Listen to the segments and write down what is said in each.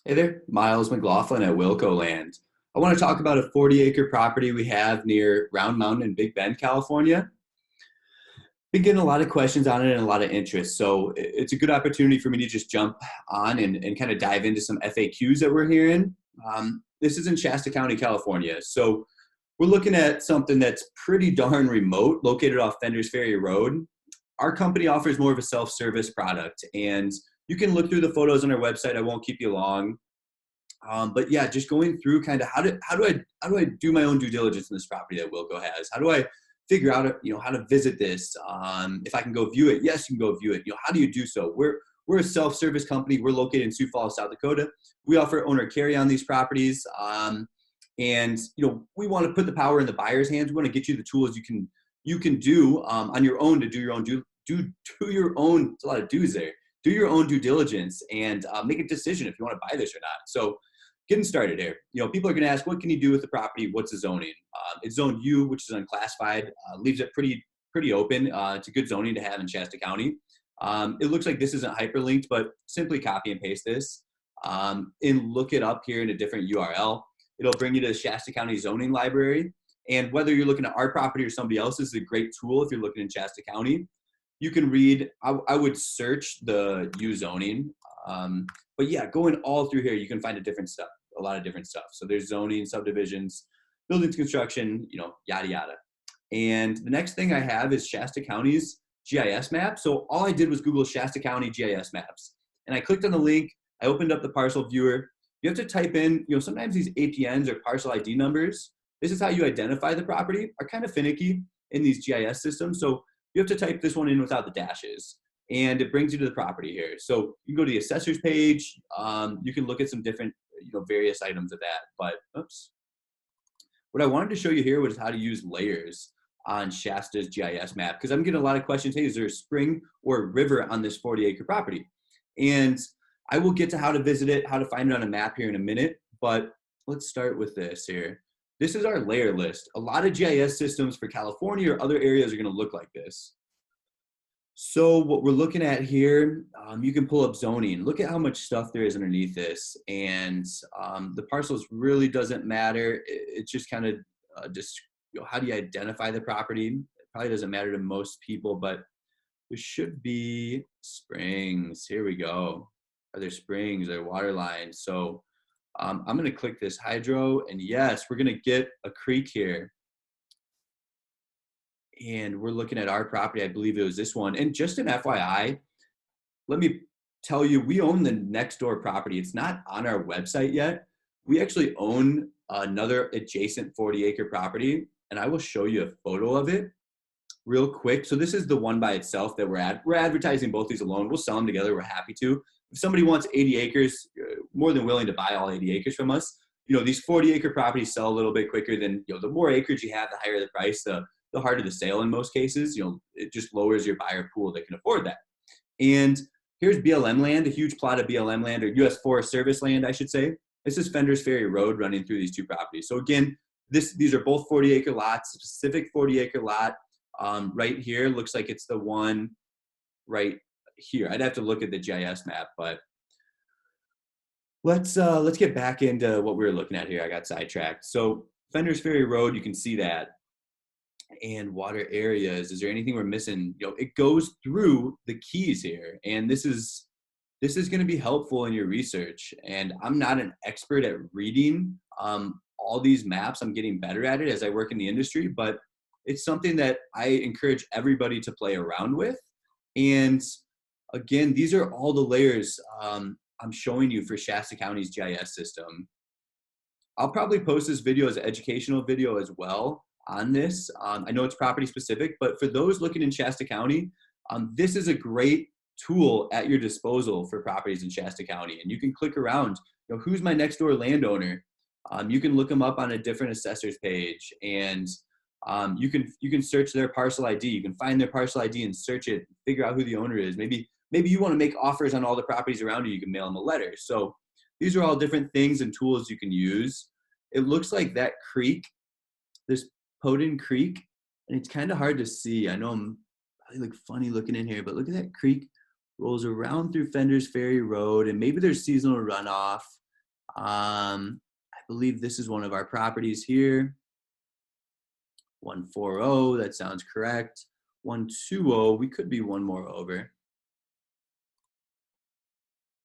Hey there, Miles McLaughlin at Wilco Land. I want to talk about a 40-acre property we have near Round Mountain in Big Bend, California. Been getting a lot of questions on it and a lot of interest, so it's a good opportunity for me to just jump on and kind of dive into some FAQs that we're hearing. This is in Shasta County, California, so we're looking at something that's pretty darn remote, located off Fenders Ferry Road. Our company offers more of a self-service product, and you can look through the photos on our website. I won't keep you long. But yeah, just going through kind of how do I do my own due diligence in this property that Wilco has? How do I figure out how to visit this? If I can go view it, yes, you can go view it. How do you do so? We're a self-service company. We're located in Sioux Falls, South Dakota. We offer owner carry on these properties, and we want to put the power in the buyer's hands. We want to get you the tools you can do on your own to do your own do your own. It's a lot of do's there. Do your own due diligence and make a decision if you want to buy this or not. So getting started here, people are going to ask, what can you do with the property? What's the zoning? It's zone U, which is unclassified, leaves it pretty open. It's a good zoning to have in Shasta County. It looks like this isn't hyperlinked, but simply copy and paste this and look it up here in a different URL. It'll bring you to the Shasta County zoning library. And whether you're looking at our property or somebody else's, is a great tool if you're looking in Shasta County. You can read, I would search the U zoning. But yeah, going all through here, you can find a lot of different stuff. So there's zoning, subdivisions, buildings, construction, yada, yada. And the next thing I have is Shasta County's GIS map. So all I did was Google Shasta County GIS maps. And I clicked on the link. I opened up the parcel viewer. You have to type in, sometimes these APNs or parcel ID numbers, this is how you identify the property, are kind of finicky in these GIS systems. So you have to type this one in without the dashes, and it brings you to the property here. So you can go to the assessor's page. You can look at some different, various items of that. But oops, what I wanted to show you here was how to use layers on Shasta's GIS map, because I'm getting a lot of questions. Hey, is there a spring or a river on this 40-acre property? And I will get to how to visit it, how to find it on a map here in a minute. But let's start with this here. This is our layer list. A lot of GIS systems for California or other areas are going to look like this. So what we're looking at here, you can pull up zoning. Look at how much stuff there is underneath this. And the parcels really doesn't matter. It's just kind of just, how do you identify the property? It probably doesn't matter to most people, but there should be springs. Here we go. Are there springs? Are there water lines? So I'm going to click this hydro, and yes, we're going to get a creek here. And we're looking at our property. I believe it was this one. And just an FYI, let me tell you, we own the next door property. It's not on our website yet. We actually own another adjacent 40-acre property, and I will show you a photo of it real quick. So this is the one by itself that we're advertising both these alone. We'll sell them together. We're happy to. If somebody wants 80 acres, more than willing to buy all 80 acres from us. These 40-acre properties sell a little bit quicker than, the more acreage you have, the higher the price, the harder the sale in most cases. It just lowers your buyer pool that can afford that. And here's BLM land, a huge plot of BLM land, or U.S. Forest Service land, I should say. This is Fenders Ferry Road running through these two properties. So again, these are both 40-acre lots, specific 40-acre lot. Right here looks like it's the one right here. I'd have to look at the GIS map, but let's get back into what we were looking at here. I got sidetracked. So Fenders Ferry Road, you can see that. And water areas, is there anything we're missing? It goes through the keys here, and this is going to be helpful in your research. And I'm not an expert at reading all these maps. I'm getting better at it as I work in the industry, but it's something that I encourage everybody to play around with. And again, these are all the layers I'm showing you for Shasta County's GIS system. I'll probably post this video as an educational video as well on this. I know it's property specific, but for those looking in Shasta County, this is a great tool at your disposal for properties in Shasta County. And you can click around, who's my next door landowner? You can look them up on a different assessor's page, and you can search their parcel ID. You can find their parcel ID and search it, figure out who the owner is. Maybe you want to make offers on all the properties around you. You can mail them a letter. So these are all different things and tools you can use. It looks like that creek, this Podin Creek, and it's kind of hard to see. I know I'm probably look funny looking in here, but look at that creek rolls around through Fenders Ferry Road, and maybe there's seasonal runoff. I believe this is one of our properties here. 140, that sounds correct. 120, we could be one more over.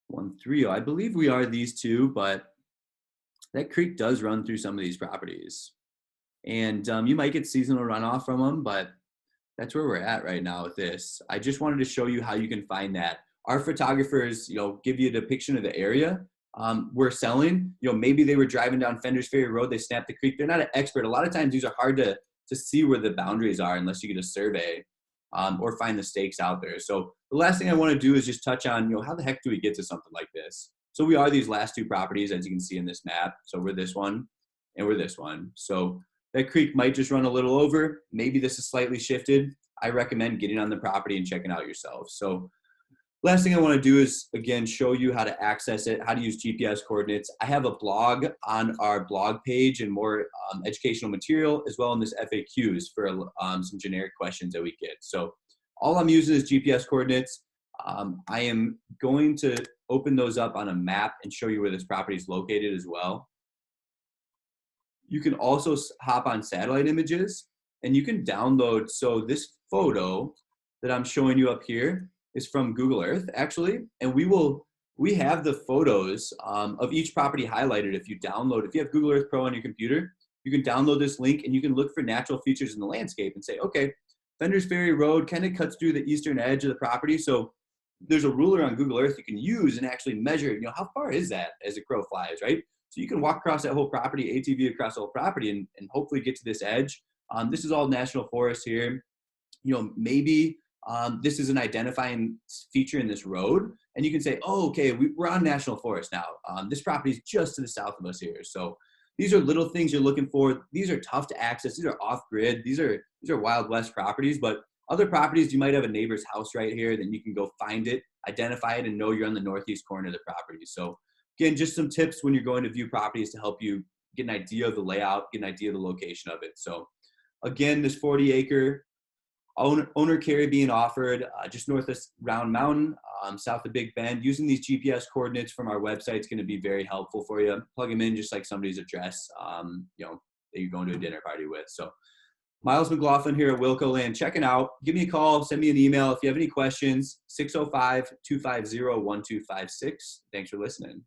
130, I believe we are these two, but that creek does run through some of these properties. And you might get seasonal runoff from them, but that's where we're at right now with this. I just wanted to show you how you can find that. Our photographers, give you a depiction of the area we're selling. Maybe they were driving down Fender's Ferry Road, they snapped the creek. They're not an expert. A lot of times these are hard to see where the boundaries are unless you get a survey or find the stakes out there. So the last thing I want to do is just touch on, how the heck do we get to something like this? So we are these last two properties, as you can see in this map. So we're this one and we're this one. So that creek might just run a little over. Maybe this is slightly shifted. I recommend getting on the property and checking out yourself. So last thing I want to do is, again, show you how to access it, how to use GPS coordinates. I have a blog on our blog page and more educational material, as well as FAQs for some generic questions that we get. So all I'm using is GPS coordinates. I am going to open those up on a map and show you where this property is located as well. You can also hop on satellite images and you can download. So this photo that I'm showing you up here is from Google Earth, actually. And we have the photos of each property highlighted. If you have Google Earth Pro on your computer, you can download this link and you can look for natural features in the landscape and say, okay, Fender's Ferry Road kind of cuts through the eastern edge of the property. So there's a ruler on Google Earth you can use and actually measure, how far is that as a crow flies, right? So you can walk across that whole property, ATV across the whole property, and hopefully get to this edge. This is all national forest here. Maybe this is an identifying feature in this road, and you can say, oh, okay, we're on national forest now. This property is just to the south of us here. So these are little things you're looking for. These are tough to access. These are off grid. These are Wild West properties, but other properties, you might have a neighbor's house right here, then you can go find it, identify it, and know you're on the northeast corner of the property. So again, just some tips when you're going to view properties to help you get an idea of the layout, get an idea of the location of it. So again, this 40-acre owner carry being offered just north of Round Mountain, south of Big Bend. Using these GPS coordinates from our website is going to be very helpful for you. Plug them in just like somebody's address, that you're going to a dinner party with. So Miles McLaughlin here at Wilco Land. Checking out. Give me a call. Send me an email if you have any questions. 605-250-1256. Thanks for listening.